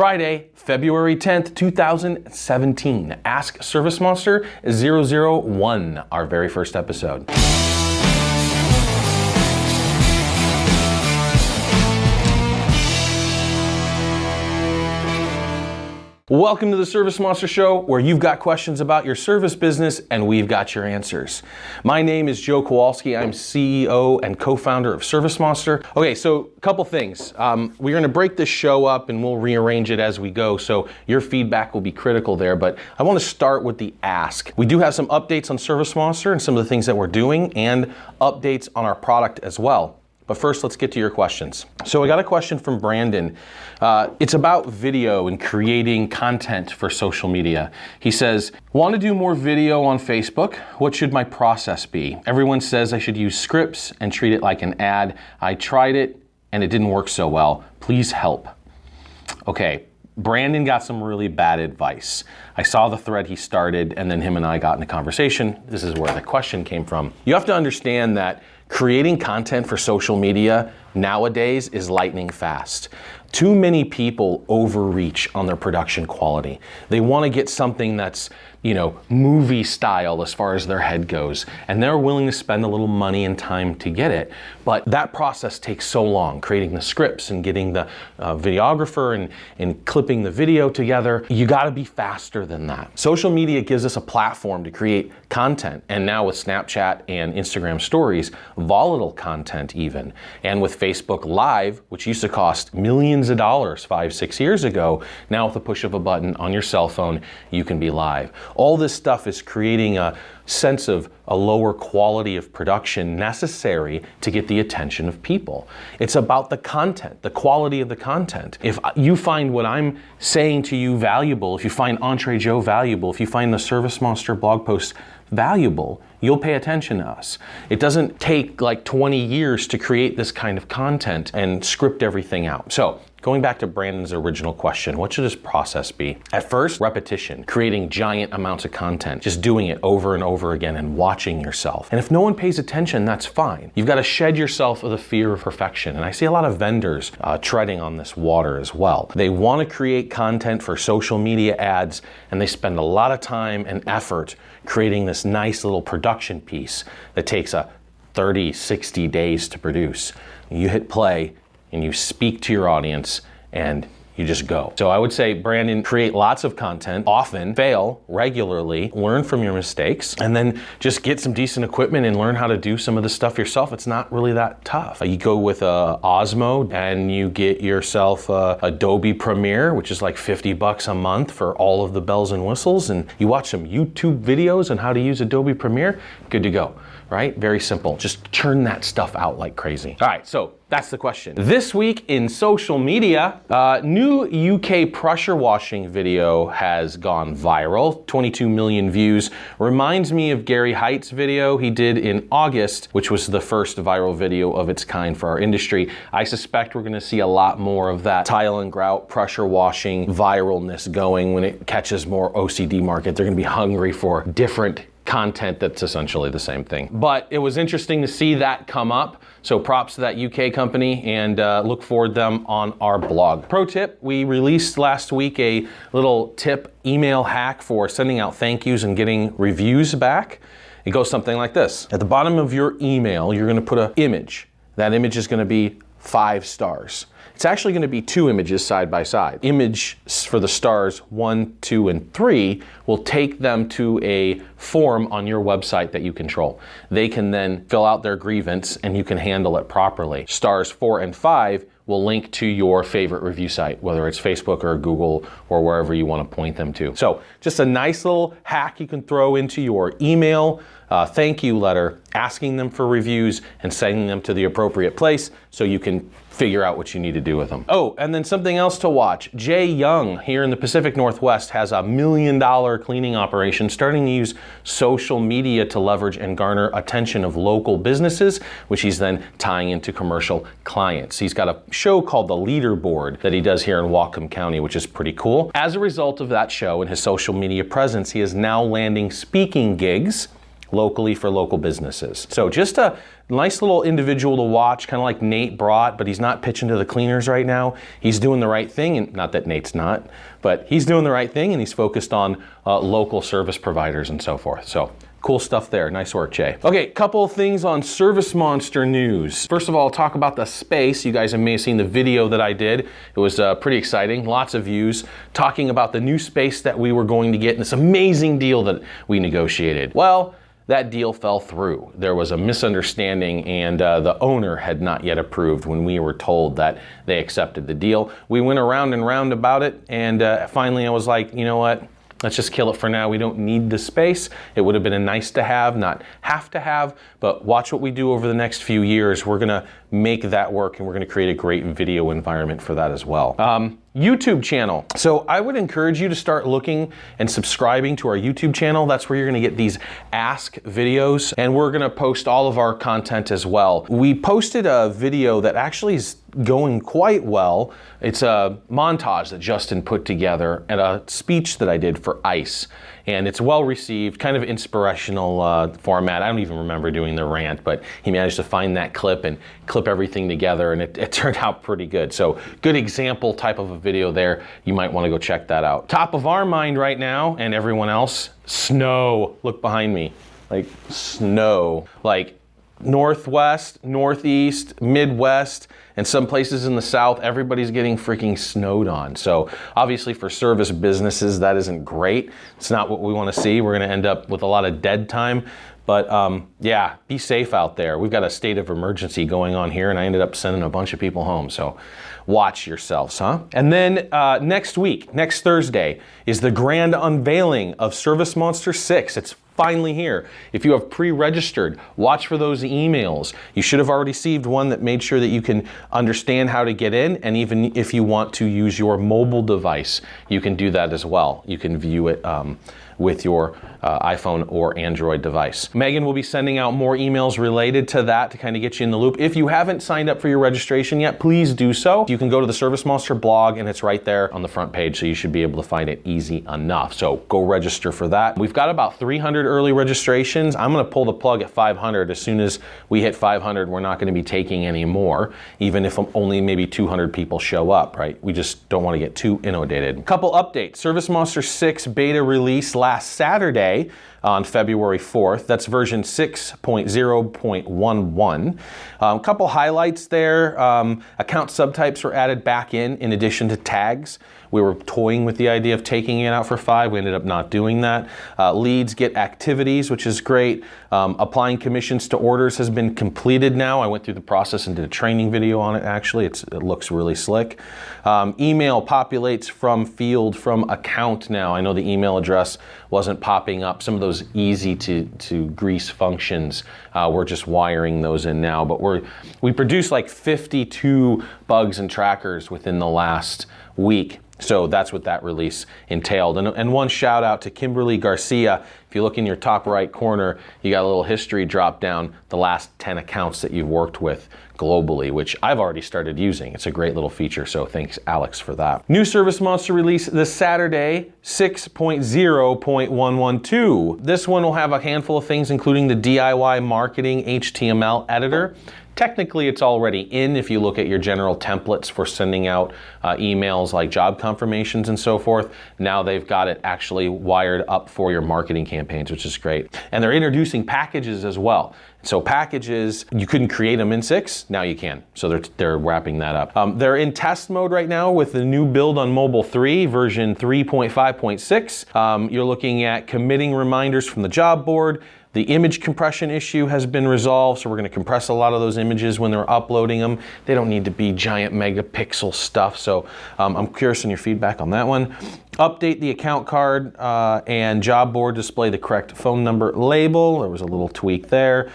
Friday, February 10th, 2017. Ask ServiceMonster 001, our very first episode. Welcome to the ServiceMonster Show, where you've got questions about your service business and we've got your answers. My name is Joe Kowalski. I'm CEO and co-founder of ServiceMonster. Okay, so a couple things. We're going to break this show up and we'll rearrange it as we go, so your feedback will be critical there, but I want to start with the ask. We do have some updates on ServiceMonster and some of the things that we're doing and updates on our product as well. But first, let's get to your questions. So I got a question from Brandon. It's about video and creating content for social media. He says, want to do more video on Facebook? What should my process be? Everyone says I should use scripts and treat it like an ad. I tried it and it didn't work so well. Please help. Okay. Brandon got some really bad advice. I saw the thread he started and then him and I got in a conversation. This is where the question came from. You have to understand that creating content for social media nowadays is lightning fast. Too many people overreach on their production quality. They want to get something that's, movie style as far as their head goes, and they're willing to spend a little money and time to get it. But that process takes so long, creating the scripts and getting the videographer and clipping the video together. You got to be faster than that. Social media gives us a platform to create content, and now with Snapchat and Instagram stories, volatile content even, and with Facebook Live, which used to cost millions of dollars 5-6 years ago, now with the push of a button on your cell phone, you can be live. All this stuff is creating a sense of a lower quality of production necessary to get the attention of people. It's about the content, the quality of the content. If you find what I'm saying to you valuable, if you find Entree Joe valuable, if you find the ServiceMonster blog post valuable, you'll pay attention to us. It doesn't take like 20 years to create this kind of content and script everything out. So, going back to Brandon's original question, what should this process be? At first, repetition, creating giant amounts of content, just doing it over and over again and watching yourself. And if no one pays attention, that's fine. You've got to shed yourself of the fear of perfection. And I see a lot of vendors treading on this water as well. They want to create content for social media ads, and they spend a lot of time and effort creating this nice little production piece that takes 30, 60 days to produce. You hit play and you speak to your audience and you just go. So I would say, Brandon, create lots of content, often, fail regularly, learn from your mistakes, and then just get some decent equipment and learn how to do some of the stuff yourself. It's not really that tough. You go with Osmo and you get yourself Adobe Premiere, which is like $50 a month for all of the bells and whistles, and you watch some YouTube videos on how to use Adobe Premiere, good to go, right? Very simple. Just churn that stuff out like crazy. All right, so that's the question. This week in social media, new UK pressure washing video has gone viral, 22 million views. Reminds me of Gary Height's video he did in August, which was the first viral video of its kind for our industry. I suspect we're gonna see a lot more of that tile and grout pressure washing viralness going when it catches more OCD market. They're gonna be hungry for different content that's essentially the same thing. But it was interesting to see that come up. So props to that UK company, and look forward to them on our blog. Pro tip, we released last week a little tip email hack for sending out thank yous and getting reviews back. It goes something like this. At the bottom of your email, you're gonna put an image. That image is gonna be 5 stars. It's actually going to be 2 images side by side. Image for the stars 1, 2, and 3 will take them to a form on your website that you control. They can then fill out their grievance and you can handle it properly. Stars 4 and 5 will link to your favorite review site, whether it's Facebook or Google or wherever you want to point them to. So just a nice little hack you can throw into your email thank you letter, asking them for reviews and sending them to the appropriate place so you can figure out what you need to do with them. Oh, and then something else to watch. Jay Young here in the Pacific Northwest has $1 million cleaning operation starting to use social media to leverage and garner attention of local businesses, which he's then tying into commercial clients. He's got a show called The Leaderboard that he does here in Whatcom County, which is pretty cool. As a result of that show and his social media presence, he is now landing speaking gigs locally for local businesses. So just a nice little individual to watch, kind of like Nate brought, but he's not pitching to the cleaners right now. He's doing the right thing, and not that Nate's not, but he's doing the right thing, and he's focused on local service providers and so forth. So cool stuff there. Nice work, Jay. Okay, couple of things on ServiceMonster news. First of all, I'll talk about the space. You guys may have seen the video that I did. It was pretty exciting, lots of views, talking about the new space that we were going to get and this amazing deal that we negotiated. Well, that deal fell through. There was a misunderstanding, and the owner had not yet approved when we were told that they accepted the deal. We went around and round about it, and finally I was like, you know what? Let's just kill it for now. We don't need the space. It would have been a nice to have, not have to have, but watch what we do over the next few years. We're gonna make that work, and we're gonna create a great video environment for that as well. YouTube channel. So I would encourage you to start looking and subscribing to our YouTube channel. That's where you're gonna get these Ask videos, and we're gonna post all of our content as well. We posted a video that actually is going quite well. It's a montage that Justin put together and a speech that I did for ICE. And it's well received, kind of inspirational format. I don't even remember doing the rant, but he managed to find that clip and clip everything together, and it turned out pretty good. So good example type of a video there. You might want to go check that out. Top of our mind right now, and everyone else, snow. Look behind me, like snow. Like Northwest, Northeast, Midwest, and some places in the South, everybody's getting freaking snowed on. So obviously for service businesses, that isn't great. It's not what we want to see. We're going to end up with a lot of dead time. But yeah, be safe out there. We've got a state of emergency going on here, and I ended up sending a bunch of people home. So watch yourselves, huh? And then next week, next Thursday, is the grand unveiling of ServiceMonster 6. It's finally here. If you have pre-registered, watch for those emails. You should have already received one that made sure that you can understand how to get in, and even if you want to use your mobile device, you can do that as well. You can view it with your iPhone or Android device. Megan will be sending out more emails related to that to kind of get you in the loop. If you haven't signed up for your registration yet, please do so. You can go to the ServiceMonster blog, and it's right there on the front page, so you should be able to find it easy enough. So go register for that. We've got about 300 early registrations. I'm gonna pull the plug at 500. As soon as we hit 500, we're not gonna be taking any more, even if only maybe 200 people show up, right? We just don't wanna get too inundated. Couple updates. ServiceMonster 6 beta release last Saturday on February 4th. That's version 6.0.11. A couple highlights there. Account subtypes were added back in addition to tags. We were toying with the idea of taking it out for 5. We ended up not doing that. Leads get activities, which is great. Applying commissions to orders has been completed now. I went through the process and did a training video on it, actually. It looks really slick. Email populates from field from account now. I know the email address wasn't popping up. Some of those easy to grease functions, we're just wiring those in now. But we produced like 52 bugs and trackers within the last week. So that's what that release entailed. And one shout out to Kimberly Garcia. If you look in your top right corner, you got a little history drop down, the last 10 accounts that you've worked with globally, which I've already started using. It's a great little feature, so thanks Alex for that. New ServiceMonster release this Saturday, 6.0.112. This one will have a handful of things, including the DIY marketing HTML editor. Technically, it's already in if you look at your general templates for sending out emails like job confirmations and so forth. Now they've got it actually wired up for your marketing campaigns, which is great. And they're introducing packages as well. So packages, you couldn't create them in 6, now you can. So they're wrapping that up. They're in test mode right now with the new build on Mobile 3, version 3.5.6. You're looking at committing reminders from the job board. The image compression issue has been resolved, so we're going to compress a lot of those images when they're uploading them. They don't need to be giant megapixel stuff, so I'm curious on your feedback on that one. Update the account card and job board, display the correct phone number label. There was a little tweak there.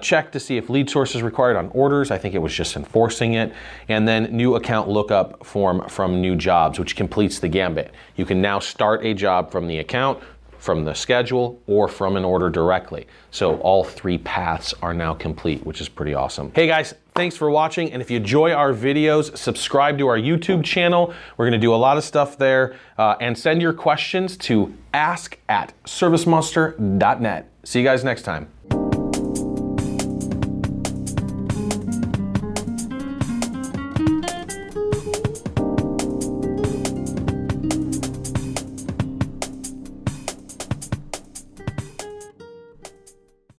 Check to see if lead source is required on orders. I think it was just enforcing it. And then new account lookup form from new jobs, which completes the gambit. You can now start a job from the account, from the schedule, or from an order directly. So all 3 paths are now complete, which is pretty awesome. Hey guys, Thanks for watching, and if you enjoy our videos, subscribe to our YouTube channel. We're going to do a lot of stuff there, and send your questions to ask@servicemonster.net. See you guys next time.